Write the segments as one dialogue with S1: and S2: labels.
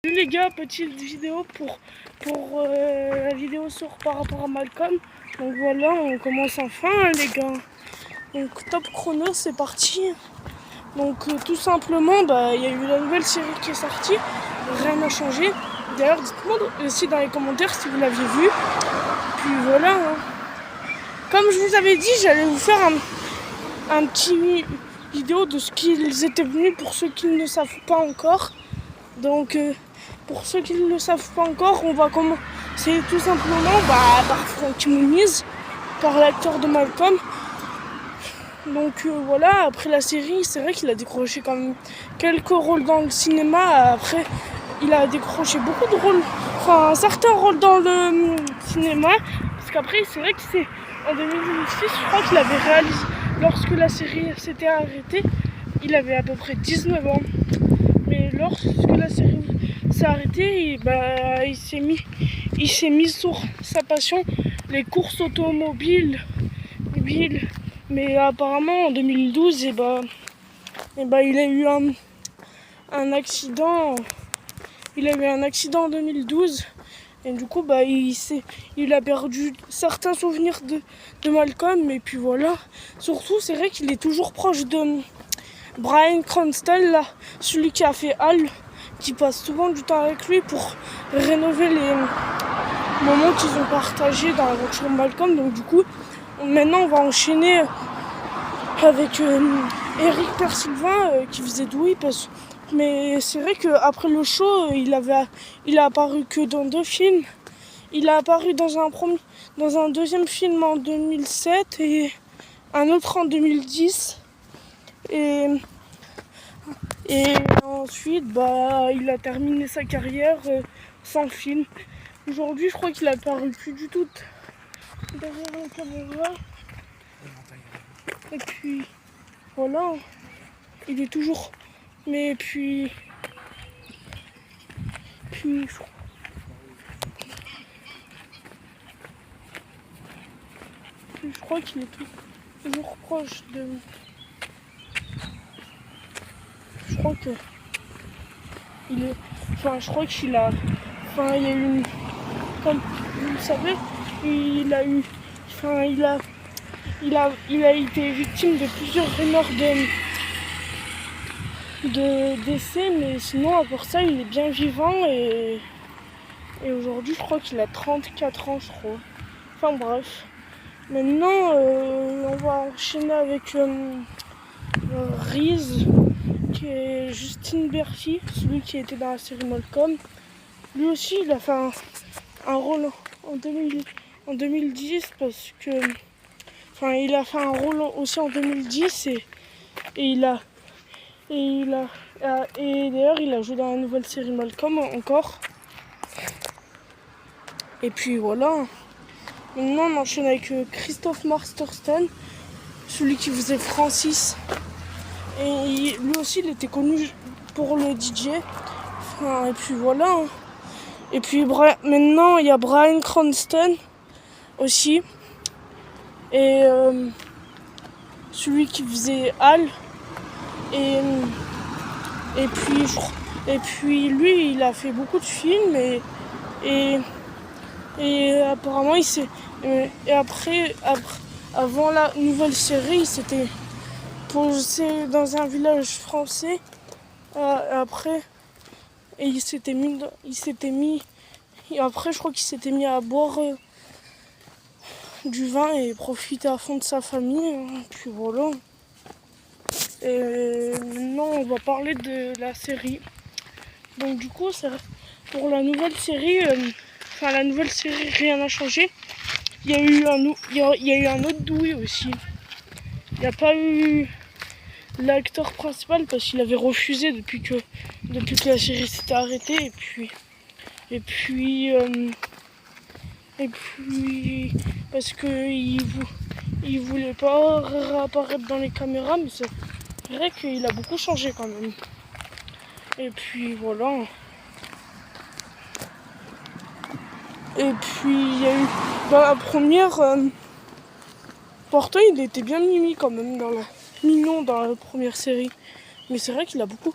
S1: Salut les gars, petite vidéo pour la vidéo par rapport à Malcolm. Donc voilà, on commence enfin les gars. Donc top chrono, c'est parti. Donc tout simplement, il y a eu la nouvelle série qui est sortie. Rien n'a changé. D'ailleurs, dites-moi aussi dans les commentaires si vous l'aviez vu. Puis voilà. Comme je vous avais dit, j'allais vous faire un petit vidéo de ce qu'ils étaient venus pour ceux qui ne savent pas encore. Donc pour ceux qui ne le savent pas encore, on va commencer tout simplement par Frankie Muniz, par l'acteur de Malcolm. Donc voilà, après la série, c'est vrai qu'il a décroché quand même quelques rôles dans le cinéma. Après, il a décroché beaucoup de rôles, enfin certains rôles dans le cinéma. Parce qu'après, c'est vrai que c'est en 2006, je crois qu'il avait réalisé, lorsque la série s'était arrêtée, il avait à peu près 19 ans. Mais lorsque la série s'est arrêtée, il s'est mis sur sa passion, les courses automobiles. Mais apparemment en 2012, il a eu un accident. Il a eu un accident en 2012 et du coup il a perdu certains souvenirs de Malcolm. Et puis voilà. Surtout, c'est vrai qu'il est toujours proche de Bryan Cranston, là, celui qui a fait Hal, qui passe souvent du temps avec lui pour rénover les moments qu'ils ont partagés dans la voiture de Malcolm. Donc du coup, maintenant on va enchaîner avec Eric Persylvain qui faisait Dewey. Mais c'est vrai qu'après le show, il a apparu que dans 2 films. Il a apparu dans un deuxième film en 2007 et un autre en 2010. Et ensuite, il a terminé sa carrière sans film. Aujourd'hui, je crois qu'il a apparu plus du tout derrière la caméra. Et puis, voilà, il est toujours... Mais puis je crois qu'il est toujours proche de... Je crois que il est... Enfin, je crois qu'il a... Enfin, il y a eu une... Comme vous le savez, il a eu... Enfin, il a été victime de plusieurs rumeurs de décès, mais sinon, à part ça, il est bien vivant et aujourd'hui, je crois qu'il a 34 ans, je crois. Enfin, bref. Maintenant, on va enchaîner avec Reese, qui est Justin Berti, celui qui était dans la série Malcolm. Lui aussi, il a fait un rôle en 2010 parce que... Enfin, il a fait un rôle aussi en 2010 et d'ailleurs, il a joué dans la nouvelle série Malcolm encore. Et puis voilà. Maintenant, on enchaîne avec Christophe Masterson, celui qui faisait Francis. Et lui aussi, il était connu pour le DJ. Enfin, et puis voilà. Et puis maintenant, il y a Bryan Cranston aussi. Et celui qui faisait Hal. Et puis lui, il a fait beaucoup de films et apparemment il s'est... Et après, avant la nouvelle série, il s'était posé dans un village français. Après, et il s'était mis... Et après, je crois qu'il s'était mis à boire du vin et profiter à fond de sa famille. Puis voilà. Et maintenant, on va parler de la série. Donc du coup, pour la nouvelle série, la nouvelle série, rien n'a changé. Il y a eu un autre Dewey aussi. Il n'y a pas eu l'acteur principal parce qu'il avait refusé depuis que la série s'était arrêtée. Et puis parce qu'il voulait pas réapparaître dans les caméras, mais c'est vrai qu'il a beaucoup changé quand même. Et puis voilà. Et puis il y a eu la première. Pourtant, il était bien mignon quand même mignon dans la première série. Mais c'est vrai qu'il a beaucoup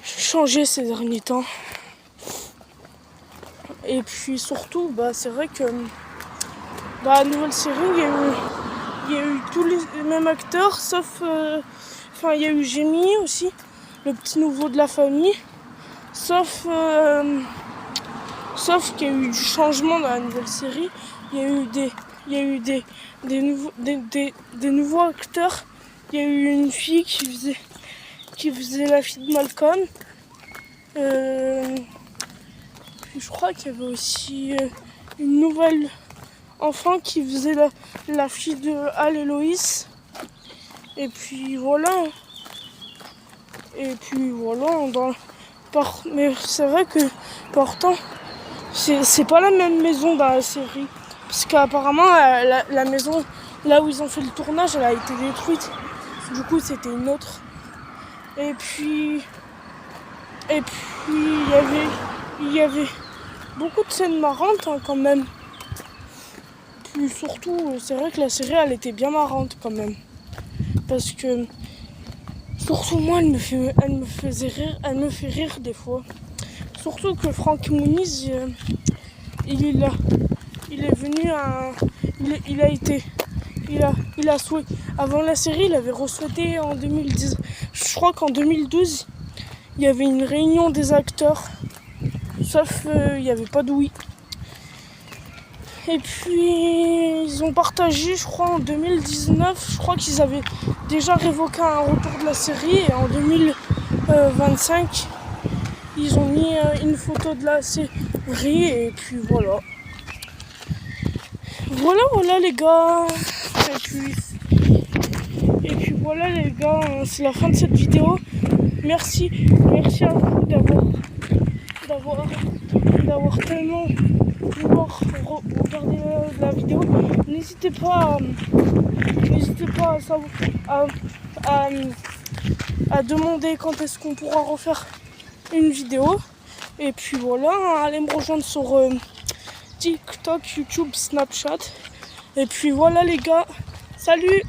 S1: changé ces derniers temps. Et puis surtout, c'est vrai que la nouvelle série, il y a eu tous les mêmes acteurs, sauf... il y a eu Jamie aussi, le petit nouveau de la famille. Sauf qu'il y a eu du changement dans la nouvelle série. Il y a eu des nouveaux acteurs. Il y a eu une fille qui faisait la fille de Malcolm. Je crois qu'il y avait aussi une nouvelle enfant qui faisait la fille de Al et Loïs. Et puis voilà. Mais c'est vrai que pourtant, c'est pas la même maison dans la série. Parce qu'apparemment, la maison là où ils ont fait le tournage, elle a été détruite. Du coup, c'était une autre. Et puis il y avait beaucoup de scènes marrantes quand même. Puis surtout, c'est vrai que la série, elle était bien marrante quand même. Parce que surtout moi, elle me fait rire des fois. Surtout que Franck Muniz, il est venu il a souhaité. Avant la série, il avait re-souhaité en 2010. Je crois qu'en 2012, il y avait une réunion des acteurs. Sauf il n'y avait pas de oui. Et puis ils ont partagé, je crois en 2019, je crois qu'ils avaient déjà révoqué un retour de la série. Et en 2025, ils ont mis une photo de la série. Et puis voilà. Voilà les gars. Et puis voilà les gars, c'est la fin de cette vidéo. Merci à vous d'avoir tellement vouloir regarder la vidéo. N'hésitez pas à demander quand est-ce qu'on pourra refaire une vidéo. Et puis voilà, allez me rejoindre sur TikTok, YouTube, Snapchat. Et puis voilà les gars, salut!